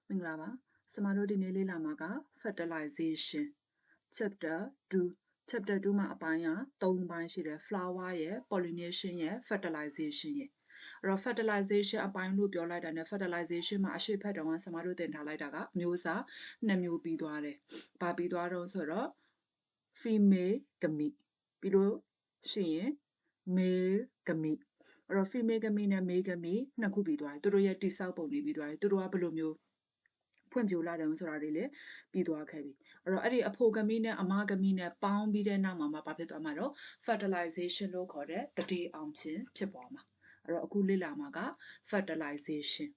Minglava, Samaro di Nili Lamaga, Fertilization. Chapter 2. Chapter 2 ma apaya, Tong Ban Shire, flower ye, pollination ye, fertilization ye. Fertilization apaya loop your light and fertilization ma ashe pet on Samaro dentalaga, musa, nemu bidware. Babidwaro soro, female gami. Below, she, male gami. Female gami na male gami, nakubidwa, Duro ye disable bidwa, Duro abulumio. ဖွင့်ပြလာတယ်ဆိုတာတွေလည်းပြီးသွားခဲ့ပြီအဲ့တော့အဲ့ဒီအဖိုဂမီနဲ့အမဂမီနဲ့ပေါင်းပြီးတဲ့နောက်မှာဘာဖြစ်သွားမှာတော့ fertilization လို့ခေါ်တဲ့တတိအောင်ခြင်းဖြစ်ပေါ်မှာအဲ့တော့အခုလေ့လာမှာက fertilization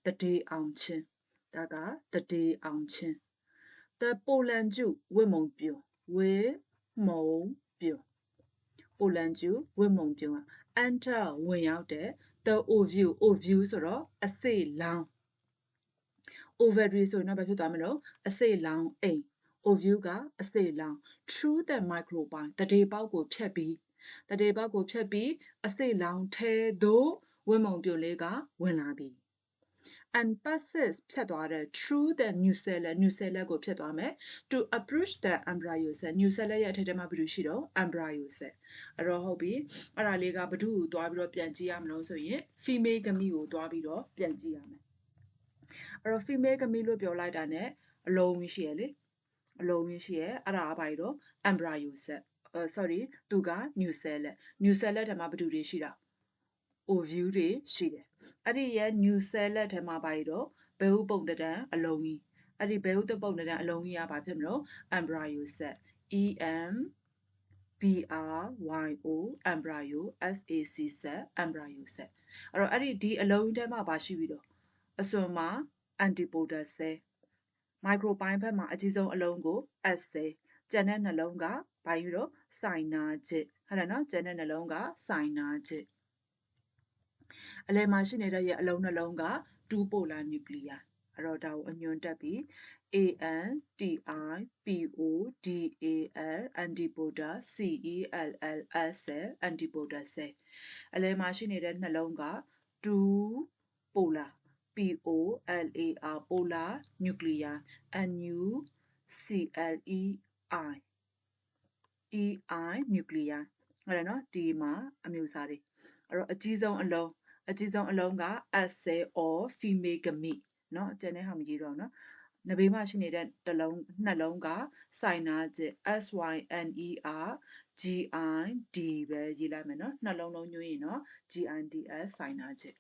တတိအောင်ခြင်းဒါကတတိအောင်ခြင်း the ပိုလန်ကျုဝိမုံပြိုဝိမုံပြိုပိုလန်ကျုဝိမုံပြို enter ဝင်ရောက်တဲ့ the ovule ဆိုတော့အစိလောင် ovary ဆိုတော့ဘာဖြစ်သွားမလို့အစိတ်လောင်အိမ် ovule ကအစိတ်လောင် through the microbiome တရေပေါက်ကိုဖြတ်ပြီးအစိတ်လောင်ထဲသို့ဝိမုံပြိုလေးကဝင်လာပြီ and passes ဖြတ်သွားတဲ့ through the nucellus ကိုဖြတ်သွားမယ် to approach the embryo cell nucellus ရဲ့အထက်ထဲမှာဘာလို့ရှိတော့ embryo cell အဲ့တော့ဟုတ်ပြီအဲ့ဒါလေးကဘာလို့သွားပြီးတော့ပြန်ကြည့်ရမလို့ဆိုရင် female ဂမိကိုသွားပြီးတော့ပြန်ကြည့်ရမယ်အဲ့တော့ female ဂမိလို့ပြောလိုက်တာ ਨੇ အလုံးကြီးရှိရလေအလုံးကြီးရှိရအဲ့ဒါကဘာလို့ embryo cell sorry သူက nucellus ထဲမှာဘာတွေရှိတာ ovule တွေရှိတယ်အဲ့ဒီရဲ့ nucellus ထဲမှာဘာလို့ဘဲဥပုံတံအလုံးကြီးအဲ့ဒီဘဲဥတပုံတံအလုံးကြီးကဘာဖြစ်မလို့ embryo cell embryo embryo sac embryo cell အဲ့တော့အဲ့ဒီအလုံးထဲမှာဘာရှိပြီးတော့အစွန်မှာ antipodal cell microbiome ဘက်မှာအကြီးဆုံးအလုံးကို S cell ကျန်တဲ့နှလုံးကဘာယူတော့ synaptic ဟုတ်တယ်နော်ကျန်တဲ့နှလုံးက synaptic အလယ်မှာရှိနေတဲ့ရဲ့အလုံးနှလုံးက two polar nuclei အဲ့တော့ဒါကိုအညွှန်းတက်ပြီး antipodal antipodal cell cell antipodal cell အလယ်မှာရှိနေတဲ့နှလုံးက two polar polar polar nuclei nuclei nuclei ဟုတ်တယ်နော်ဒီမှာအမျိုးအစားတွေအဲ့တော့အကြီးဆုံးအလုံးက S cell or female gamete เนาะကျန်တဲ့ဟာမရေးတော့เนาะနဘေးမှာရှိနေတဲ့နှလုံးက synaptic SYNERGID ပဲရေးလိုက်မယ်เนาะနှလုံးလုံးညွှန်းရင်เนาะ GIDS synaptic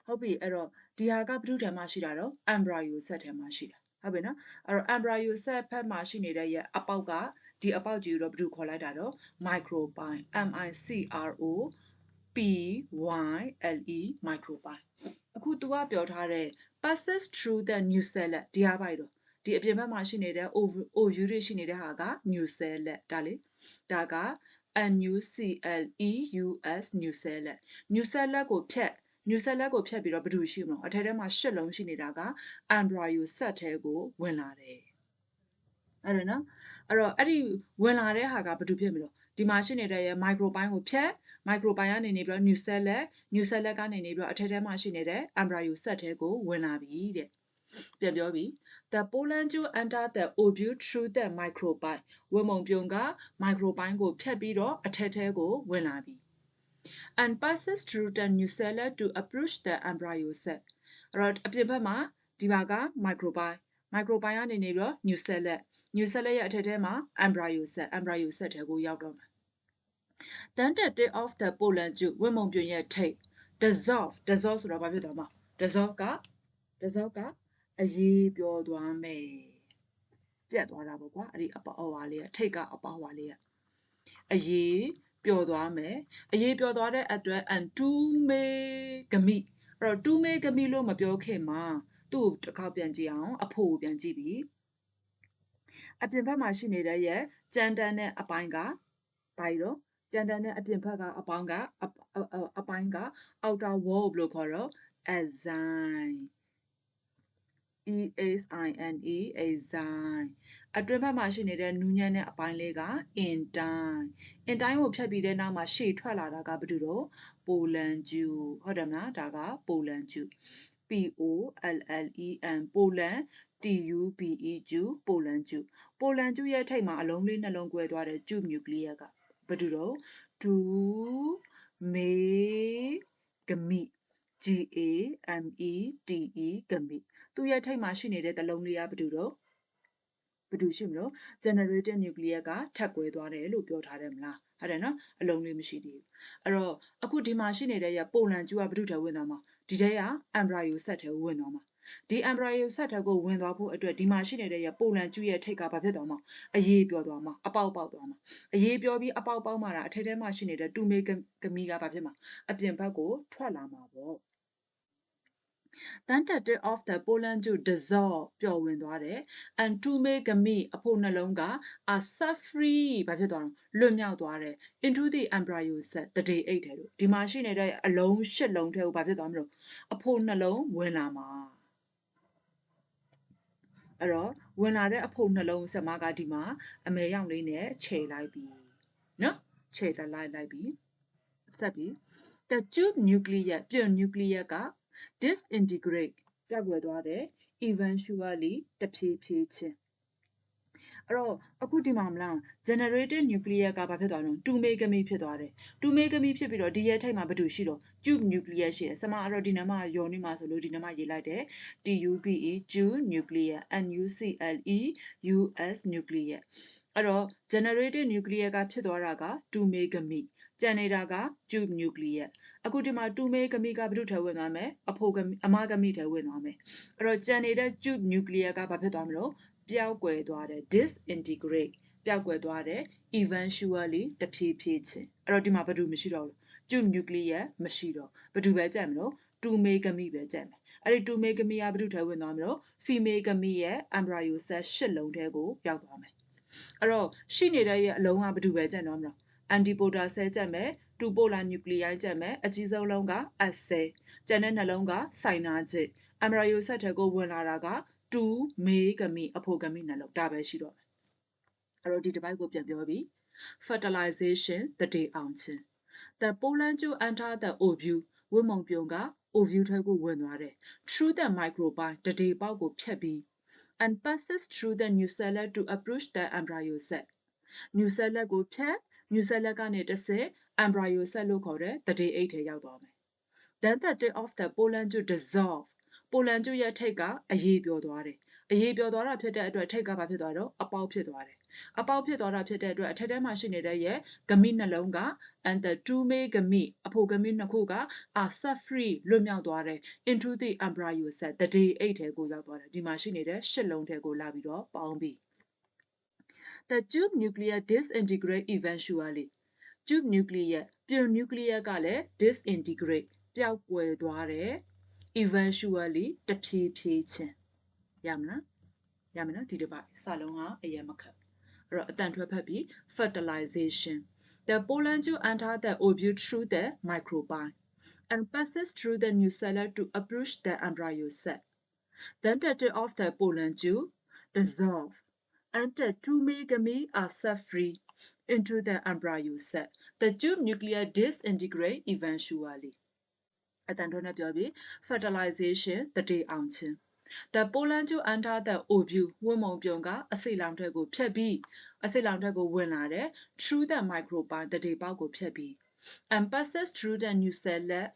ဟုတ်ပြီအဲ့တော့ဒီဟာကဘုဒ္ဓထဲမှာရှိတာတော့ embryo cell ထဲမှာရှိတာဟုတ်ပြီနော်အဲ့တော့ embryo cell ဘက်မှာရှိနေတဲ့ရဲ့အပေါက်ကဒီအပေါက်ကြီးကိုတော့ဘုဒ္ဓခေါ်လိုက်တာတော့ microbiome microbiome အခု तू ကပြောထားတဲ့ passes through the nucellus ဒီဟာပါတော့ဒီအပြင်ဘက်မှာရှိနေတဲ့ ovule တွေရှိနေတဲ့ဟာက nucellus ဒါလေဒါက nucleus nucellus ကိုဖြတ်ပြီးတော့ဘယ်သူရှိမလို့အထက်ထဲမှာ၈လုံးရှိနေတာက embryo cell ထဲကိုဝင်လာတယ်အဲ့ဒါနော်အဲ့တော့အဲ့ဒီဝင်လာတဲ့ဟာကဘာလို့ဖြစ်မလို့ဒီမှာရှိနေတဲ့ရဲ့ microbiome ကိုဖြတ် microbiome ကနေနေပြီးတော့ nucellus ကနေနေပြီးတော့အထက်ထဲမှာရှိနေတဲ့ embryo cell ထဲကိုဝင်လာပြီတဲ့ပြန်ပြောပြီ the pollen tube enter the ovule through the microbiome ဝမုံပြုံက microbiome ကိုဖြတ်ပြီးတော့အထက်ထဲကိုဝင်လာပြီ and passes through the nucellus to approach the embryo cell အဲ့တော့အပြင်ဘက်မှာဒီမှာက microbiome ကနေနေပြီးတော့ nucellus ရဲ့အထက်ထဲမှာ embryo cell ထဲကိုရောက်တော့မယ် then the tip of the pollen tube ဝမုံပြုံရဲ့ထိပ် dissolve ဆိုတော့ဘာဖြစ်သွားမှာ dissolve ကအရေးပြောသွားမယ်ပြတ်သွားတာပေါ့ကွာအဲ့ဒီအပေါဟွာလေးကထိပ်ကအပေါဟွာလေးကအရေးပျော်သွားမယ်အရေးပျော်သွားတဲ့အတွက် and two may gami အဲ့တော့ two may gami လို့မပြောခင်မှာသူ့တစ်ခေါက်ပြန်ကြည့်အောင်အဖို့ပြန်ကြည့်ပြီအပြင်ဘက်မှာရှိနေတဲ့ရဲ့ကြမ်းတမ်းတဲ့အပိုင်းကဘာလို့ကြမ်းတမ်းတဲ့အပြင်ဘက်ကအပိုင်းက outer wall လို့ခေါ်တော့ enzyme exine အတွင်းဘက်မှာရှိနေတဲ့နူးညံ့တဲ့အပိုင်းလေးက intine ကိုဖြတ်ပြီးတဲ့နောက်မှာရှေ့ထွက်လာတာကဘာတူတော့ pollen dew ဟုတ်တယ်မလားဒါက pollen dew pollen pollen dew pollen dew pollen dew ရဲ့ထိပ်မှာအလုံးလေးနှလုံးကွဲသွားတဲ့ tube nucleus ကဘာတူတော့ gamete gamete gamete သူ့ရဲ့ထိပ်မှာရှိနေတဲ့တလုံးလေးကဘာတူတော့ဘာတူရှိမလို့ generating nucleus ကထပ်ကွဲသွားတယ်လို့ပြောထားတယ်မလားဟုတ်တယ်နော်အလုံးလေးမရှိသေးဘူးအဲ့တော့အခုဒီမှာရှိနေတဲ့ရပိုလန်ကျူကဘာတူထဲဝင်သွားမှာဒီထဲက embryo set ထဲဝင်သွားမှာဒီ embryo set ထဲကိုဝင်သွားဖို့အတွက်ဒီမှာရှိနေတဲ့ရပိုလန်ကျူရဲ့ထိပ်ကဘာဖြစ်သွားမှာအရေးပြောသွားမှာအပေါက်ပေါက်သွားမှာအရေးပြောပြီးအပေါက်ပေါက်မှာအထက်ထဲမှာရှိနေတဲ့တူမေဂမီကဘာဖြစ်မှာအပြင်ဘက်ကိုထွက်လာမှာပေါ့ tentative of the pollen to dissolve ပျော်ဝင်သွားတယ် and to make a me အဖို့နှလုံးက are set free ဘာဖြစ်သွားတော့လွတ်မြောက်သွားတယ် into the embryo set တတိအိတ်တယ်လို့ဒီမှာရှိနေတဲ့အလုံး၈လုံးထဲကိုဘာဖြစ်သွားမလို့အဖို့နှလုံးဝင်လာမှာအဲ့တော့ဝင်လာတဲ့အဖို့နှလုံးဆက်မကဒီမှာအမဲရောင်လေးနဲ့ခြေလိုက်ပြီနော်ခြေလိုက်ပြီဆက်ပြီး the tube nucleus ပြွန် nucleus က disintegrate ပြတ်ကွယ်သွားတယ် eventually တဖြည်းဖြည်းချင်းအဲ့တော့အခုဒီမှာမလား generated nucleus ကဘာဖြစ်သွားတော့2 megami ဖြစ်သွားတယ်2 megami ဖြစ်ပြီးတော့ဒီရဲ့ထိပ်မှာဘာတူရှိတော့ tube nucleus ရှိတယ်စမအဲ့တော့ဒီနံပါတ်ယောနေမှာဆိုလို့ဒီနံပါတ်ရေးလိုက်တယ် tube tube nucleus nucle us nucleus အဲ့တော့ generated nucleus ကဖြစ်သွားတာက2 megami ကျန်နေတာက tube nucleus အခုဒီမှာ2 megami ကဘာတူထဲဝင်သွားမယ်အမဂမိထဲဝင်သွားမယ်အဲ့တော့ကျန်နေတဲ့ tube nucleus ကဘာဖြစ်သွားမလို့ပျောက်ကွယ်သွားတယ် disintegrate ပျောက်ကွယ်သွားတယ် eventually တဖြည်းဖြည်းချင်းအဲ့တော့ဒီမှာဘာတူမရှိတော့ဘူး tube nucleus မရှိတော့ဘာတူပဲကြက်မလို့2 megami ပဲကြက်မယ်အဲ့ဒီ2 megami ကဘာတူထဲဝင်သွားမလို့ female gami ရဲ့ embryo cell ၈လုံးထဲကိုရောက်သွားမယ်အဲ့တော့ရှိနေတဲ့ရဲ့အလုံးကဘာတူပဲကြက်တော့မလို့ antipoda cell ကြက်မယ်2 polar nuclei ကြက်မယ်အကြီးဆုံးလုံးက S cell ကျန်တဲ့နှလုံးက synergic embryo cell ထဲကိုဝင်လာတာက2 megami အဖို့ဂမိနှလုံးဒါပဲရှိတော့အဲ့တော့ဒီတစ်ပိုက်ကိုပြန်ပြောပြီး fertilization တတိအောင်ချင်း the pollen to enter the ovule ဝင်းမုံပြုံက ovule ထဲကိုဝင်သွားတယ် through the microbiome တတိပေါက်ကိုဖြတ်ပြီး and passes through the nucellus to approach the embryo cell nucellus ကိုဖြတ် nucellus ကနေတစ်ဆင့် embryo cell လို့ခေါ်တဲ့တတိအိတ်ထဲရောက်သွားမယ် then the tip of the pollen to dissolve pollen ကျရဲ့ထိတ်ကအရေးပြောသွားတယ်အရေးပြောသွားတာဖြစ်တဲ့အတွက်ထိတ်ကဘာဖြစ်သွားတော့အပေါက်ဖြစ်သွားတယ်အပေါက်ဖြစ်သွားတာဖြစ်တဲ့အတွက်အထက်ထဲမှာရှိနေတဲ့ရဲ့ဂမိနှလုံးက and the two me ဂမိအဖို့ဂမိနှစ်ခုက are set free လွတ်မြောက်သွားတယ် into the embryo cell တတိအိတ်ထဲကိုရောက်သွားတယ်ဒီမှာရှိနေတဲ့၈လုံးထဲကိုလာပြီးတော့ပေါင်းပြီး the tube nucleus disintegrate eventually tube nucleus ပြွန် nucleus ကလည်း disintegrate ပျောက်ကွယ်သွားတယ် eventually တဖြည်းဖြည်းချင်းရမလားဒီတစ်ပတ်စာလုံးကအရင်မခက်အဲ့တော့အတန်ထွက်ဖက်ပြီး fertilization the pollen to enter the ovule through the microbiome and passes through the nucellus to approach the embryo cell then the tip of the pollen to dissolve and the two megami are set free into the embryo cell the tube nucleus disintegrate eventually အတန်ထွက်နဲ့ပြောပြီး fertilization တတိအောင်ချင်း the pollen to enter the ovule ဝင်းမုံပြုံကအစိလောင်ထက်ကိုဖြတ်ပြီးအစိလောင်ထက်ကိုဝင်လာတယ် through the microbiome တတိပေါက်ကိုဖြတ်ပြီး and passes through the nucellus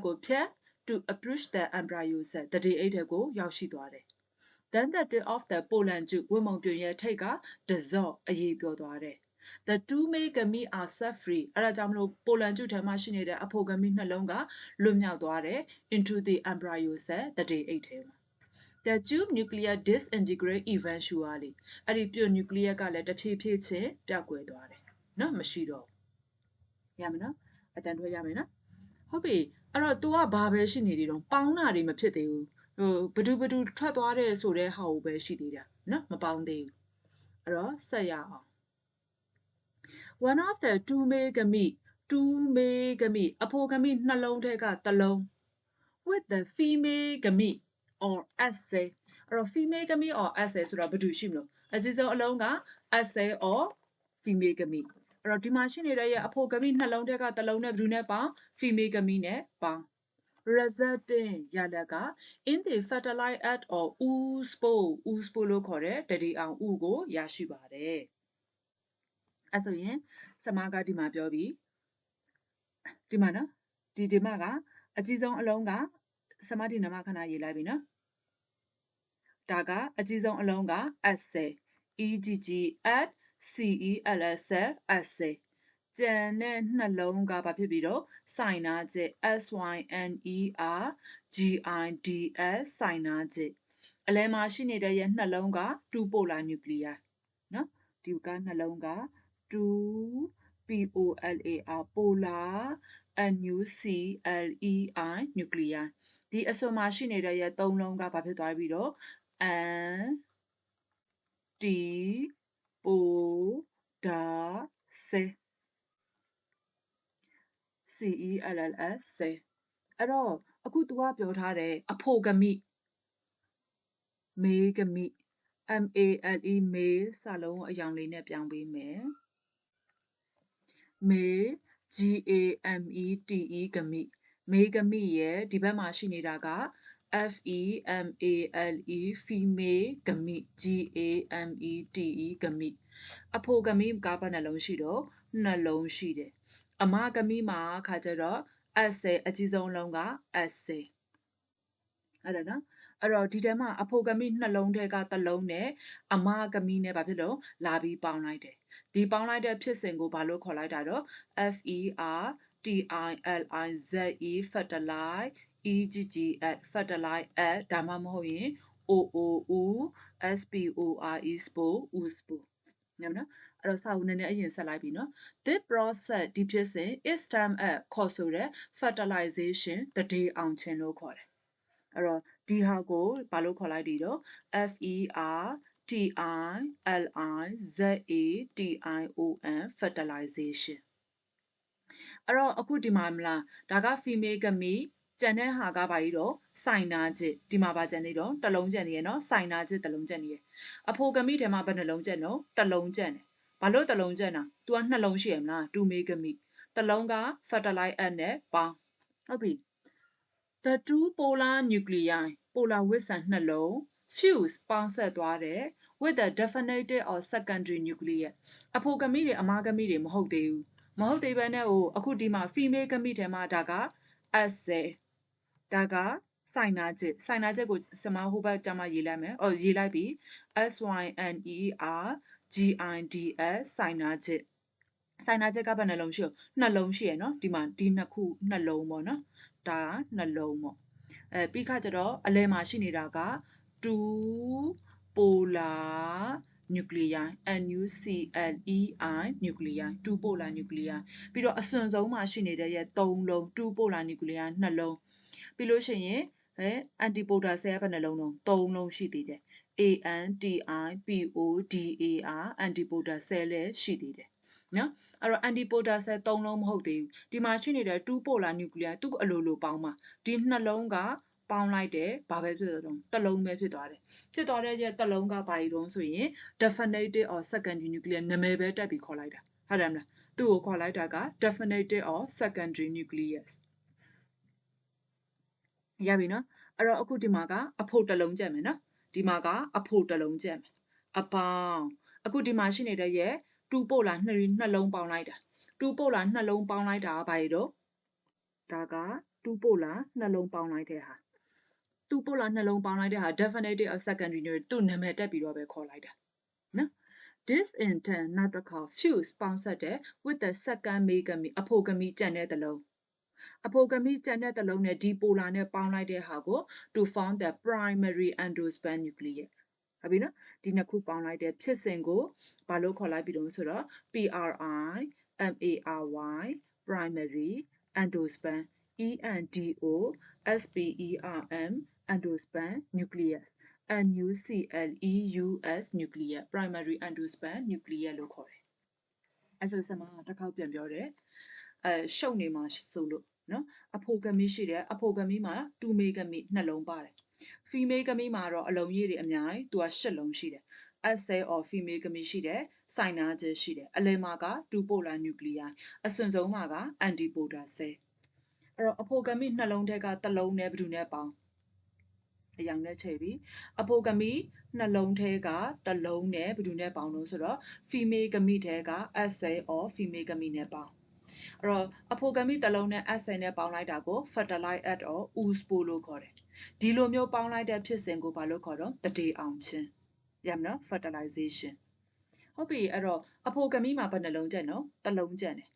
ကိုဖြတ် to approach the embryo cell တတိအိတ်ထဲကိုရောက်ရှိသွားတယ် then the tip of the pollen to ဝင်းမုံပြုံရဲ့ထိတ်က dissolve အရေးပြောသွားတယ်the two megami are set free အဲ့ဒါကြောင့်မလို့ပိုလန်ကျုထဲမှာရှိနေတဲ့အဖို့ဂမိနှလုံးကလွတ်မြောက်သွားတယ် into the embryo cell တတိအိတ်ထဲမှာ the tube nucleus disintegrate eventually အဲ့ဒီပြွန် nucleus ကလည်းတဖြည်းဖြည်းချင်းပျောက်ကွယ်သွားတယ်เนาะမရှိတော့ရမယ်နော်အတန်ထွက်ရမယ်နော်ဟုတ်ပြီအဲ့တော့ तू ကဘာပဲရှိနေသေးတော့ပေါင်းတာတွေမဖြစ်သေးဘူးဘဒူထွက်သွားတယ်ဆိုတဲ့ဟာကိုပဲရှိသေးတယ်เนาะမပေါင်းသေးဘူးအဲ့တော့ဆက်ရအောင် one of the two megami အဖို့ဂမိနှလုံးထဲကတစ်လုံး with the female gami or assay အဲ့တော့ female ကမိ or assay ဆိုတာဘာလို့ရှိမလို့အစည်းဆုံးအလုံးက assay or female ကမိအဲ့တော့ဒီမှာရှိနေတဲ့ရဲ့အဖို့ကမိနှလုံးထဲကတစ်လုံးနဲ့ဘယ်သူနဲ့ပေါင်း female ကမိနဲ့ပေါင်း resulting ရလဒ်က in the fertilize at or oospore လို့ခေါ်တဲ့တတိအောင်ဥကိုရရှိပါတယ်အဲ့ဆိုရင်စမကဒီမှာပြောပြီးဒီမှာနော်ဒီမှာကအကြီးဆုံးအလုံးကစမဒီနမခဏရေးလိုက်ပြီနော်ဒါကအကြီးဆုံးအလုံးက essay egg at cell essay ကျန်တဲ့နှလုံးကဘာဖြစ်ပြီးတော့ synergic synergids synergic အလယ်မှာရှိနေတဲ့ရဲ့နှလုံးက2 polar nuclei နော်ဒီကနှလုံးက2 polar nuclei nuclei ဒီအစွန်မှာရှိနေတဲ့ရဲ့3လုံးကဘာဖြစ်သွားပြီးတော့ antipodal cells အဲ့တော့အခု तू ကပြောထားတယ်အဖို့ကမိမေးကမိ male မေးစာလုံးအယောင်လေးနဲ့ပြောင်းပေးမယ်မေး gamete ကမိမေးကမိရဲ့ဒီဘက်မှာရှိနေတာက female female ကမိ gamete ကမိအဖို့ကမိကဘယ်နှလုံးရှိတော့နှလုံးရှိတယ်အမကမိမှာခါကြတော့ essay အကြီးဆုံးလုံးက essay အဲ့ဒါနော်အဲ့တော့ဒီထဲမှာအဖို့ကမိနှလုံးထဲကတစ်လုံးနဲ့အမကမိနဲ့ဘာဖြစ်လို့လာပြီးပေါင်းလိုက်တယ်ဒီပေါင်းလိုက်တဲ့ဖြစ်စဉ်ကိုဘာလို့ခေါ်လိုက်တာတော့ fertilize fertilize egg fertilize ဒါမှမဟုတ်ရင် spore spore နော်အဲ့တော့စာအုပ်နည်းနည်းအရင်ဆက်လိုက်ပြီနော် this process ဒီဖြစ်စဉ် is termed ခေါ်ဆိုတဲ့ fertilization တတိအောင်ခြင်းလို့ခေါ်တယ်အဲ့တော့ဒီဟာကိုဘာလို့ခေါ်လိုက်ဒီတော့ fertilization fertilization အဲ့တော့အခုဒီမှာမလားဒါက female ကမိကျန်တဲ့ဟာကဘာကြီးတော့ synergic ဒီမှာပါကျန်နေတော့တစ်လုံးကျန်နေရနော် synergic တစ်လုံးကျန်နေရအဖို့ကမိထဲမှာဘယ်နှလုံးကျန်တော့တစ်လုံးကျန်တယ်ဘာလို့တစ်လုံးကျန်တာ तू ကနှလုံးရှိရမလား 2 မေးကမိတစ်လုံးက fertilize နဲ့ပေါင်းဟုတ်ပြီThe two polar nuclei polar ဝစ်ဆန်နှလုံး fuse ပေါင်းဆက်သွားတယ် with the definitive or secondary nuclei အဖို့ကမိတွေအမကမိတွေမဟုတ်သေးဘူးမဟုတ်သေးဘဲနဲ့အခုဒီမှာ female ကမိထဲမှာဒါက essay ဒါက synergic ကိုစမဟိုဘက်ကျမရေးလိုက်မယ်ရေးလိုက်ပြီ synergids synergic ကဘယ်နှလုံးရှိရနှလုံးရှိရနော်ဒီမှာဒီနှစ်ခုနှလုံးပေါ့နော်ဒါကနှလုံးပေါ့ပြီးခါကျတော့အလယ်မှာရှိနေတာက2 polar nuclei nuclei 2 polar nuclei ပြီးတော့အစွန်ဆုံးမှာရှိနေတဲ့ရဲ့3လုံး2 polar nuclei နှလုံးပြီးလို့ရှိရင်antipodal cell ဘယ်နှလုံးလုံး3လုံးရှိသေးတယ် antipodal antipodal cell လည်းရှိသေးတယ်နော်အဲ့တော့ antipodal cell 3လုံးမဟုတ်သေးဘူးဒီမှာရှိနေတဲ့2 polar nuclei သူ့အလိုလိုပေါင်းမှာဒီနှလုံးကပေါင်းလိုက်တယ်ဘာပဲဖြစ်တော့တစ်လုံးပဲဖြစ်သွားတယ်ဖြစ်သွားတဲ့တစ်လုံးကဘာကြီးတုံးဆိုရင် definitive or secondary nuclei နာမည်ပဲတက်ပြီးခေါ်လိုက်တာဟုတ်တယ်မလားသူ့ကိုခေါ်လိုက်တာက definitive or secondary nucleus ရပြီနော်အဲ့တော့အခုဒီမှာကအဖို့တစ်လုံးကျန်မယ်နော်ဒီမှာကအဖို့တစ်လုံးကျန်မယ်အပေါင်းအခုဒီမှာရှိနေတဲ့ရဲ့2 polar နှလုံးပေါင်းလိုက်တာ2 polar နှလုံးပေါင်းလိုက်တာကဘာကြီးတော့ဒါက2 polar နှလုံးပေါင်းလိုက်တဲ့ဟာ2 polar နှလုံးပေါင်းလိုက်တဲ့ဟာ definitive or secondary နဲ့သူ့နာမည်တက်ပြီးတော့ပဲခေါ်လိုက်တာနော် this in turn နောက်တစ်ခါ fuse ပေါင်းဆက်တယ် with the second megami အဖို့ကမိကျန်တဲ့တစ်လုံးအဖို့ကမိကျန်တဲ့တစ်လုံးနဲ့ဒီ polar နဲ့ပေါင်းလိုက်တဲ့ဟာကို to form the primary endosperm nuclei ဟုတ်ပြီနော်ဒီနှစ်ခုပေါင်းလိုက်တဲ့ဖြစ်စဉ်ကိုဘာလို့ခေါ်လိုက်ပြီတော့ဆိုတော့ PRI MARY primary endosperm ENDOSPERM endosperm nucleus NUCLEUS nucleus primary endosperm nucleus လို့ခေါ်တယ်အဲ့ဆိုစမတစ်ခေါက်ပြန်ပြောတယ်ရှုပ်နေမှာဆိုလို့နော်အဖို့ကမိရှိတယ်အဖို့ကမိမှာ2 မေဂမိနှလုံးပါတယ် female ကမိမှာတော့အလုံးကြီးတွေအများကြီးသူက8လုံးရှိတယ် assay or female ကမိရှိတယ် synergy ရှိတယ်အလယ်မှာက2 polar nuclei အစွန်ဆုံးမှာက antipolar cell အဲ့တော့အဖိုကမိနှလုံးထဲကတစ်လုံးနဲ့ဘယ်သူနဲ့ပေါင်းအရောင်နဲ့ချိန်ပြီးအဖိုကမိနှလုံးထဲကတစ်လုံးနဲ့ဘယ်သူနဲ့ပေါင်းလို့ဆိုတော့ female ကမိထဲက assay or female ကမိနဲ့ပေါင်းအဲ့တော့အဖိုကမိတစ်လုံးနဲ့ assay နဲ့ပေါင်းလိုက်တာကို fertilize at or oospore လို့ခေါ်တယ်ဒီလိုမျိုးပေါင်းလိုက်တဲ့ဖြစ်စဉ်ကိုဘာလို့ခေါ်တော့တတေအောင်ချင်းရမနော် fertilization ဟုတ်ပြီအဲ့တော့အဖိုကမိမှာဘယ်နှလုံးကျန်နော်တစ်လုံးကျန်တယ်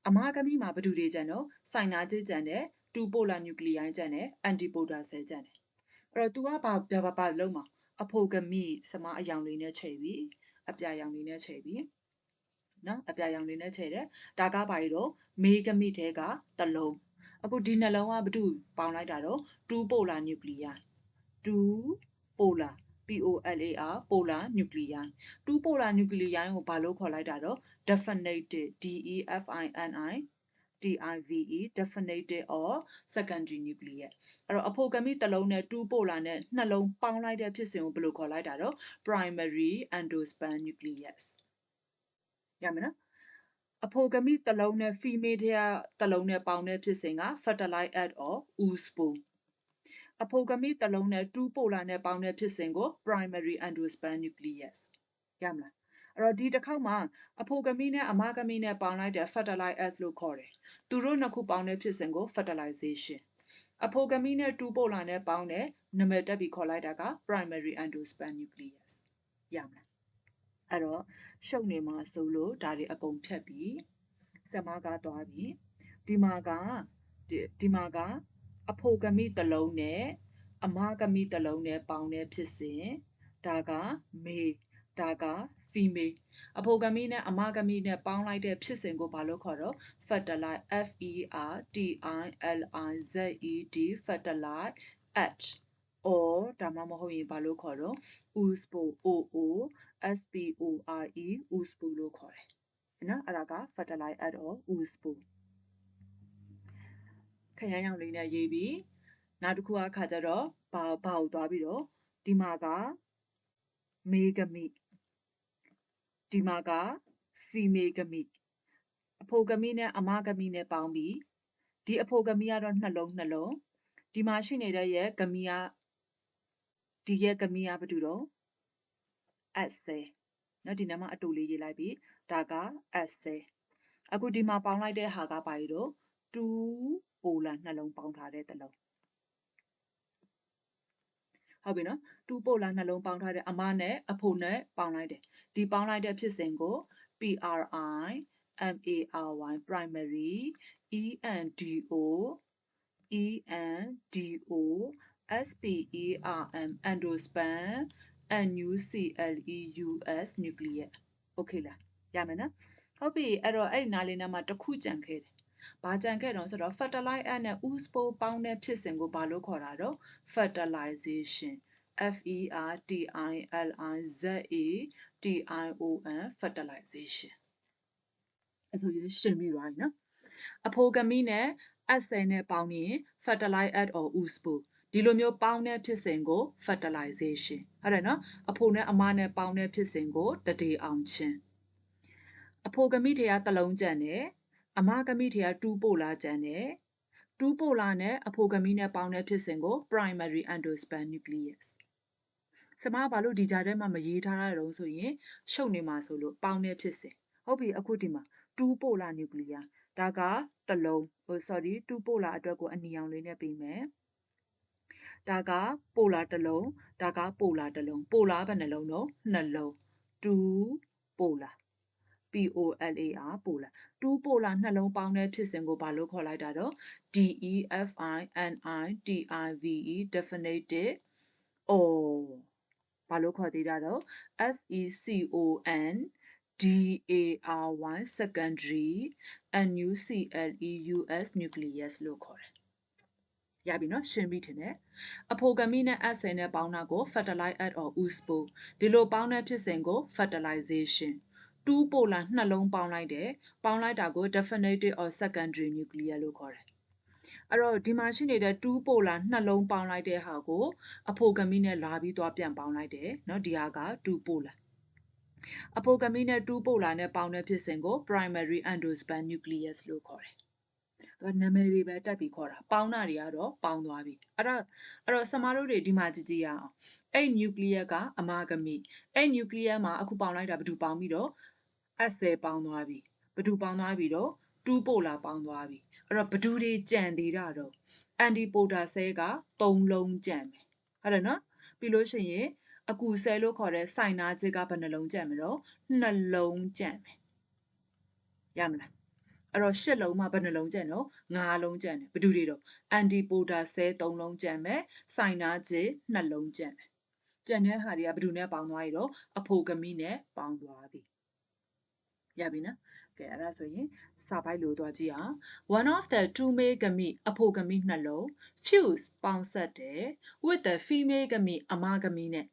အမကမိမှာဘယ်သူတွေကျန်နော်စိုင်နာကျကျန်တယ်2 polar nuclei ကျန်တယ် antipolar cell ကျန်တယ်အဲ့တော့ तू ကဘာလုံးမှာအဖိုကမိစမအယောင်လေးနဲ့ချိန်ပြီးအပြာရောင်လေးနဲ့ချိန်ပြီးနော်အပြာရောင်လေးနဲ့ချိန်တယ်ဒါကဘာလို့မေကမိထဲကတစ်လုံးအခုဒီနှလုံးကဘာတူပေါင်းလိုက်တာတော့2 polar nuclei 2 polar polar polar nuclei 2 polar nuclei ကိုဘာလို့ခေါ်လိုက်တာတော့ definitive definitive definitive or secondary nuclei အဲ့တော့အဖိုကမိတစ်လုံးနဲ့2 polar နဲ့နှလုံးပေါင်းလိုက်တဲ့ဖြစ်စဉ်ကိုဘယ်လိုခေါ်လိုက်တာတော့ primary endosperm nucleus ရမယ်နော်အဖိုကမိတစ်လုံးနဲ့ female ထဲကတစ်လုံးနဲ့ပေါင်းတဲ့ဖြစ်စဉ်က fertilize at or oospore အဖိုကမိတစ်လုံးနဲ့2 polar နဲ့ပေါင်းတဲ့ဖြစ်စဉ်ကို primary endosperm nucleus ရမလားအဲ့တော့ဒီတစ်ခေါက်မှာအဖိုကမိနဲ့အမကမိနဲ့ပေါင်းလိုက်တဲ့ fertilize at လို့ခေါ်တယ်သူတို့နှစ်ခုပေါင်းတဲ့ဖြစ်စဉ်ကို fertilization အဖိုကမိနဲ့2 polar နဲ့ပေါင်းတဲ့နာမည်တက်ပြီးခေါ်လိုက်တာက primary endosperm nucleus ရမလားအဲ့တော့ရှုပ်နေမှာဆိုလို့ဒါတွေအကုန်ဖြတ်ပြီးဆမကသွားပြီးဒီမှာကအဖိုကမိတစ်လုံးနဲ့အမကမိတစ်လုံးနဲ့ပေါင်းတဲ့ဖြစ်စဉ်ဒါကမေဒါက female အဖိုကမိနဲ့အမကမိနဲ့ပေါင်းလိုက်တဲ့ဖြစ်စဉ်ကိုဘာလို့ခေါ်တော့ fertilize fertilized fertilize at or ဒါမှမဟုတ်ရင်ဘာလို့ခေါ်တော့ oospore oospore oospore လို့ခေါ်တယ်နော်အဲ့ဒါက fertilize at or oospore ခရမ်းရောင်လေးနဲ့ရေးပြီးနောက်တစ်ခုအခါကျတော့ဘာကိုသွားပြီးတော့ဒီမှာကမေဂမိဒီမှာက female ဂမိအဖိုဂမိနဲ့အမဂမိနဲ့ပေါင်းပြီးဒီအဖိုဂမိကတော့နှလုံးဒီမှာရှိနေတဲ့ရဲ့ဂမိကဒီရဲ့ဂမိကဘာတူတော့ assay နော်ဒီနားမှာအတူလေးရေးလိုက်ပြီးဒါက assay အခုဒီမှာပေါင်းလိုက်တဲ့ဟာကဘာလို့2 polar နှလုံးပေါင်းထားတဲ့တစ်လုံးဟုတ်ပြီနော်2 polar နှလုံးပေါင်းထားတဲ့အမနဲ့အဖိုနဲ့ပေါင်းလိုက်တယ်ဒီပေါင်းလိုက်တဲ့ဖြစ်စဉ်ကို PRI MARY primary ENDO SPERM endosperm NUCLEUS nucleus โอเคလားရမယ်နော်ဟုတ်ပြီအဲ့တော့အဲ့ဒီနားလေးနားမှာတစ်ခုကြံခဲ့တယ်ဘာကြံခဲ့တော့ဆိုတော့ fertilize at နဲ့ oospore ပေါင်းတဲ့ဖြစ်စဉ်ကိုဘာလို့ခေါ်တာတော့ fertilization fertilization fertilization အဲ့ဆိုရင်ရှင်းပြီးသွားပြီနော်အဖိုကမိနဲ့ assay နဲ့ပေါင်းရင် fertilize at or oospore ဒီလိုမျိုးပေါင်းတဲ့ဖြစ်စဉ်ကို fertilization ဟုတ်တယ်နော်အဖိုနဲ့အမနဲ့ပေါင်းတဲ့ဖြစ်စဉ်ကိုတတေအောင်ချင်းအဖိုကမိတွေကတစ်လုံးကျန်တယ်အမကမိတွေက2 polar ကျန်တယ်2 polar နဲ့အဖိုကမိနဲ့ပေါင်းတဲ့ဖြစ်စဉ်ကို primary endosperm nucleus ဆမဘာလို့ဒီကြားထဲမှာမရေးထားရတော့ဆိုရင်ရှုပ်နေမှာဆိုလို့ပေါင်းတဲ့ဖြစ်စဉ်ဟုတ်ပြီအခုဒီမှာ2 polar nuclei ဒါကတစ်လုံးsorry 2 polar အတွက်ကိုအနီရောင်လေးနဲ့ပြီးမယ်ဒါက polar တစ်လုံးဒါက polar တစ်လုံး polar ဘယ်နှလုံးတော့နှလုံး2 polar polar polar 2 polar နှလုံးပေါင်းတဲ့ဖြစ်စဉ်ကိုဘာလို့ခေါ်လိုက်တာတော့ DEFINITIVE definitive or ဘာလို့ခေါ်သေးတာတော့ SECONDARY secondary NUCLEUS nucleus လို့ခေါ်တယ်ရပြီနော်ရှင်းပြီထင်တယ်အဖိုကမိနဲ့ assay နဲ့ပေါင်းတာကို fertilize at or oospore ဒီလိုပေါင်းတဲ့ဖြစ်စဉ်ကို fertilization 2 polar နှလုံးပေါင်းလိုက်တယ်ပေါင်းလိုက်တာကို definitive or secondary nucleus လို့ခေါ်တယ် အဲ့တော့ဒီမှာရှိနေတဲ့2 polar နှလုံးပေါင်းလိုက်တဲ့ဟာကိုအဖိုဂမီနဲ့လာပြီးသွားပြန်ပေါင်းလိုက်တယ်เนาะဒီဟာက2 polar အဖိုဂမီနဲ့2 polar နဲ့ပေါင်းတဲ့ဖြစ်စဉ်ကို primary endosperm nucleus လို့ခေါ်တယ်သူကနာမည်တွေပဲတက်ပြီးခေါ်တာပေါင်းတာတွေကတော့ပေါင်းသွားပြီအဲ့တော့ဆမတို့တွေဒီမှာကြည့်ရအောင်အဲ့ nucleus ကအမာဂမီအဲ့ nucleus မှာအခုပေါင်းလိုက်တာဘယ်သူပေါင်းပြီးတော့ S10 ပေါင်းသွားပြီဘယ်သူပေါင်းသွားပြီတော့2 polar ပေါင်းသွားပြီအဲ့တော့ဘယ်သူတွေကြံသေးတာတော့ antipoda cell က3လုံးကြံမယ်ဟုတ်တယ်နော်ပြီးလို့ရှိရင်အကူ cell လို့ခေါ်တဲ့ synaptic ကဘယ်နှလုံးကြံမလို့2လုံးကြံမယ်ရမလားအဲ့တော့8လုံးမှာဘယ်နှလုံးကြံတော့9လုံးကြံတယ်ဘယ်သူတွေတော့ antipoda cell 3လုံးကြံမယ် synaptic 2လုံးကြံမယ်ကြံတဲ့ဟာတွေကဘယ်သူနဲ့ပေါင်းသွားပြီတော့အဖိုဂမီနဲ့ပေါင်းသွားပြီရပြီနော်ကဲအဲ့ဒါဆိုရင်စာပိုက်လို့သွားကြည့်အောင် one of the two male gamete အဖိုဂမီနှလုံး fuse ပေါင်းဆက်တယ် with the female gamete အမဂမီနဲ့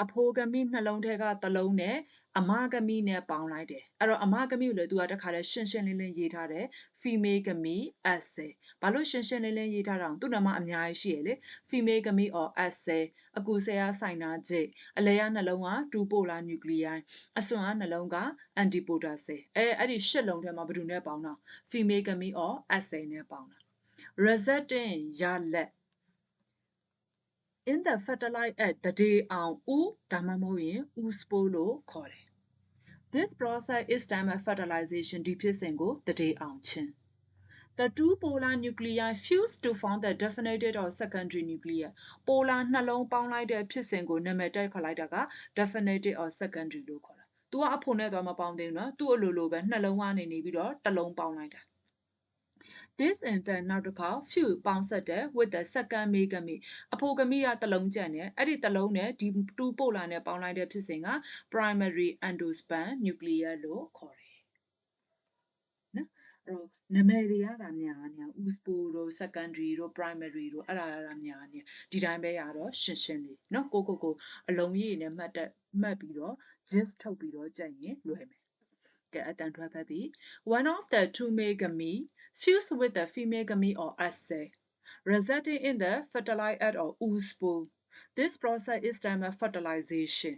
အဖိုဂမီနှလုံးထဲကတစ်လုံးနဲ့အမဂမီနဲ့ပေါင်းလိုက်တယ်အဲ့တော့အမဂမီကိုလည်းသူကတခါတည်းရှင်းရှင်းလင်းလင်းရေးထားတယ် female gamete S10 ဘာလို့ရှင်းရှင်းလင်းလင်းရေးထားတာအောင်သူ့နာမအများကြီးရှိရလေ female gamete or S10 အကူဆဲကဆိုင်နာဂျိအလဲရနှလုံးက2 polar nuclei အစွမ်းကနှလုံးက antipoda cell အဲ့ဒီ8လုံးထဲမှာဘယ်သူနဲ့ပေါင်းတာ female gamete or S10 နဲ့ပေါင်းတာ resulting ရလက် in the fertilized egg တဒေအောင်ဥဒါမှမဟုတ်ရင်ဥစပိုးလို့ခေါ်တယ် this process is termed fertilization ဒီဖြစ်စဉ်ကိုတဒေအောင်ခြင်း the two polar nuclei fuse to form the definitive or secondary nucleus polar နှလုံးပေါင်းလိုက်တဲ့ဖြစ်စဉ်ကိုနာမည်တက်ခလိုက်တာက definitive or secondary လို့ခေါ်တာသူကအဖို့နဲ့တော့မပေါင်းသေးဘူးเนาะသူ့အလိုလိုပဲနှလုံးကနေနေပြီးတော့တစ်လုံးပေါင်းလိုက်တာthis in turn နောက်တစ်ခါ fuse ပေါင်းဆက်တယ် with the second male gamete အဖိုဂမီကတစ်လုံးကျန်တယ်အဲ့ဒီတစ်လုံးနဲ့ဒီ2 polar နဲ့ပေါင်းလိုက်တဲ့ဖြစ်စဉ်က primary endosperm nucleus လို့ခေါ်တယ်နော်အဲ့တော့နာမည်တွေကများနေဥစပိုတို့ secondary တို့ primary တို့အဲ့ဒါများနေဒီတိုင်းပဲရတော့ရှင်းရှင်းလေးနော်ကိုအလုံးကြီးနဲ့မှတ်ပြီးတော့ gist ထုတ်ပြီးတော့ကြိုက်ရင်လွယ်မယ်ကဲအတန်ထွက်ဖက်ပြီး one of the two male gamete fused with the female gamete or egg cell resulting in the fertilized egg or oospore this process is termed fertilization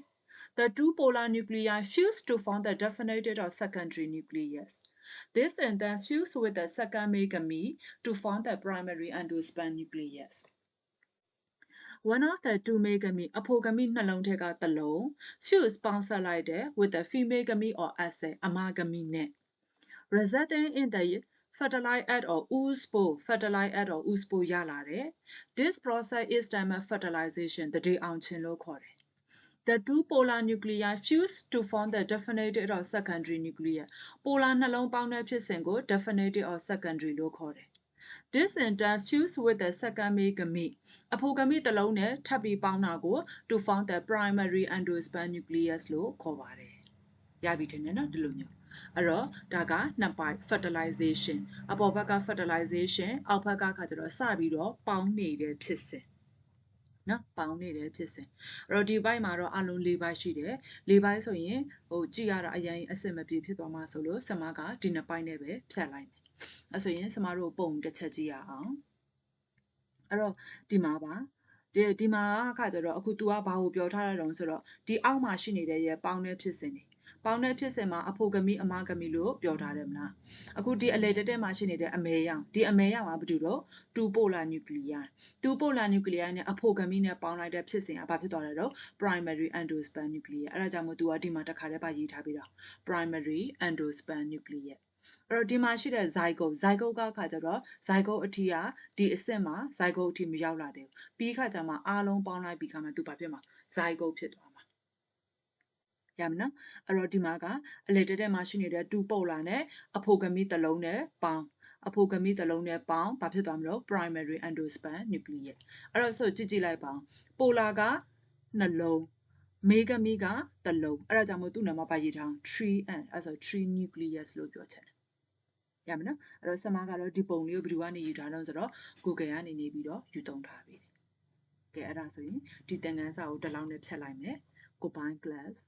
the two polar nuclei fuse to form the definitive or secondary nucleus this and then fuse with the second male gamete to form the primary endosperm nucleus one of the two male gamete အဖိုဂမီနှလုံးထဲကတစ်လုံး fuse ပေါင်းဆက်လိုက်တယ် with the female gamete or egg cell အမဂမီနဲ့ resulting in the fertilized egg or oospore ရလာတယ် this process is termed fertilization တတိအောင်ခြင်းလို့ခေါ်တယ် the two polar nuclei fuse to form the definitive or secondary nucleus polar နှလုံးပေါင်းတဲ့ဖြစ်စဉ်ကို definitive or secondary လို့ခေါ်တယ် this in turn fuse with the second male gamete အဖိုဂမီတစ်လုံးနဲ့ထပ်ပြီးပေါင်းတာကို to form the primary endosperm nucleus လို့ခေါ်ပါတယ်ရပြီထင်တယ်နော်ဒီလိုမျိုးအဲ့တော့ဒါကနှစ်ပိုင်း fertilization အပေါ်ဘက်က fertilization အောက်ဘက်ကကျတော့စပြီးတော့ပေါင်းနေတဲ့ဖြစ်စဉ်နော်ပေါင်းနေတဲ့ဖြစ်စဉ်အဲ့တော့ဒီဘက်မှာတော့အလုံး၄ဘက်ရှိတယ်၄ဘက်ဆိုရင်ကြည့်ရတာအရင်အစစ်မပြေဖြစ်သွားမှာဆိုလို့ဆမကဒီနှစ်ပိုင်းနဲ့ပဲဖြတ်လိုက်မယ်အဲ့ဆိုရင်ဆမတို့ပုံတစ်ချက်ကြည့်ရအောင်အဲ့တော့ဒီမှာပါဒီမှာကကျတော့အခု तू ကဘာကိုပြောထားတာတုံးဆိုတော့ဒီအောက်မှာရှိနေတဲ့ရဲ့ပေါင်းတဲ့ဖြစ်စဉ်တွေပေါင်းတဲ့ဖြစ်စဉ်မှာအဖိုဂမီအမဂမီလို့ပြောထားတယ်မလားအခုဒီအလေတက်တက်မှာရှိနေတဲ့အမဲရောင်ဒီအမဲရောင်ကဘာတူတော့2 polar nuclei 2 polar nuclei နဲ့အဖိုဂမီနဲ့ပေါင်းလိုက်တဲ့ဖြစ်စဉ်ကဘာဖြစ်သွားလဲတော့ primary endosperm nuclei အဲ့ဒါကြောင့်မို့ तू ကဒီမှာတစ်ခါတည်းပါရေးထားပြီးတော့ primary endosperm nuclei အဲ့တော့ဒီမှာရှိတဲ့ zygote ကခါကျတော့ zygote အထီးကဒီအဆင့်မှာ zygote အထီးမရောက်လာသေးဘူးပြီးခါကျမှအားလုံးပေါင်းလိုက်ပြီးခါမှ तू ဘာဖြစ်မှာ zygote ဖြစ်သွားမှာရမနော်အဲ့တော့ဒီမှာကအလေတက်တက်မှာရှိနေတဲ့2 polar နဲ့အဖိုဂမီတစ်လုံးနဲ့ပေါင်းအဖိုဂမီတစ်လုံးနဲ့ပေါင်းဘာဖြစ်သွားမလို့ primary endosperm nucleus အဲ့တော့ဆိုကြည့်လိုက်ပါအောင် polar ကနှလုံးမေဂမီကတစ်လုံးအဲ့ဒါကြောင့်မို့သူ့နာမပါရေးထားအောင် 3n အဲ့ဆို3 nucleus လို့ပြောချင်တယ်ရမနော်အဲ့တော့ဆမကတော့ဒီပုံလေးကိုဘယ်သူကနေယူထားလို့ဆိုတော့ Google ကနေနေပြီးတော့ယူသုံးထားပြီကဲအဲ့ဒါဆိုရင်ဒီသင်ခန်းစာကိုတစ်လောက်နဲ့ဖြတ်လိုက်မယ် Goodbye class